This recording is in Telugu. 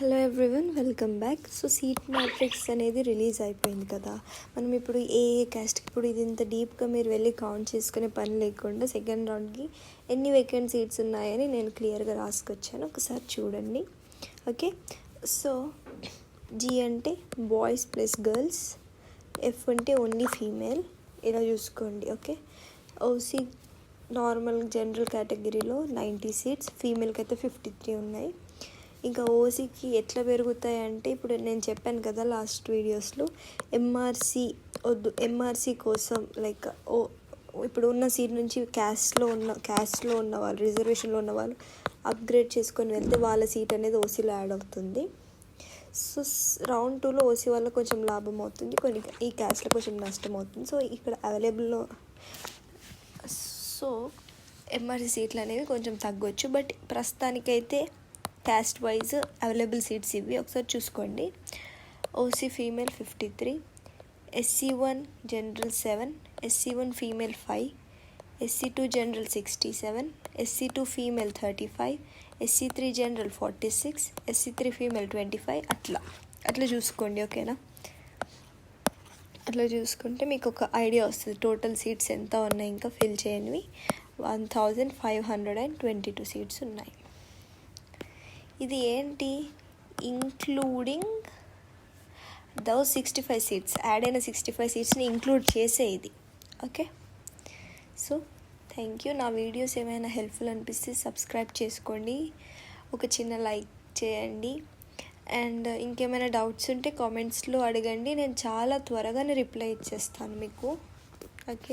Hello everyone, welcome back. So seat matrix అనేది రిలీజ్ అయిపోయింది కదా. మనం ఇప్పుడు ఏ క్యాస్ట్కి ఇప్పుడు ఇది ఇంత డీప్గా మీరు వెళ్ళి కౌంట్ చేసుకునే పని లేకుండా సెకండ్ రౌండ్కి ఎన్ని వేకెంట్ సీట్స్ ఉన్నాయని నేను క్లియర్గా రాసుకొచ్చాను, ఒకసారి చూడండి. ఓకే, సో జీ అంటే బాయ్స్ ప్లస్ గర్ల్స్, ఎఫ్ అంటే ఓన్లీ ఫీమేల్, ఇలా చూసుకోండి. ఓకే, ఓసీ నార్మల్ జనరల్ కేటగిరీలో 90 సీట్స్, ఫీమేల్కి అయితే 53 ఉన్నాయి. ఇంకా ఓసీకి ఎట్లా పెరుగుతాయి అంటే, ఇప్పుడు నేను చెప్పాను కదా లాస్ట్ వీడియోస్లో, ఎంఆర్సీ వద్దు, ఎంఆర్సీ కోసం లైక్ ఇప్పుడు ఉన్న సీట్ నుంచి క్యాస్ట్లో ఉన్న వాళ్ళు, రిజర్వేషన్లో ఉన్న వాళ్ళు అప్గ్రేడ్ చేసుకొని వెళ్తే వాళ్ళ సీట్ అనేది ఓసీలో యాడ్ అవుతుంది. సో రౌండ్ 2లో ఓసీ వల్ల కొంచెం లాభం అవుతుంది, కొన్ని ఈ క్యాస్ట్లో కొంచెం నష్టం అవుతుంది. సో ఇక్కడ అవైలబుల్లో సో ఎంఆర్సీ సీట్లు అనేవి కొంచెం తగ్గొచ్చు, బట్ ప్రస్తుతానికైతే క్యాస్ట్ వైజ్ అవైలబుల్ సీట్స్ ఇవి, ఒకసారి చూసుకోండి. OC female 53, SC1 general 7, SC1 female 5, SC2 general 67, SC2 female 35, SC3 general 46, SC3 female 25, అట్లా చూసుకోండి. ఓకేనా, అట్లా చూసుకుంటే మీకు ఒక ఐడియా వస్తుంది టోటల్ సీట్స్ ఎంత ఉన్నాయి. ఇంకా ఫిల్ చేయనివి 1522 సీట్స్ ఉన్నాయి. ఇది ఏంటి, ఇంక్లూడింగ్ దోస్ 65 సీట్స్, యాడ్ అయిన 65 సీట్స్ని ఇంక్లూడ్ చేసే ఇది. Okay, so thank you. నా వీడియోస్ ఏమైనా హెల్ప్ఫుల్ అనిపిస్తే సబ్స్క్రైబ్ చేసుకోండి, ఒక చిన్న లైక్ చేయండి, అండ్ ఇంకేమైనా డౌట్స్ ఉంటే కామెంట్స్లో అడగండి, నేను చాలా త్వరగానే రిప్లై ఇచ్చేస్తాను మీకు. ఓకే.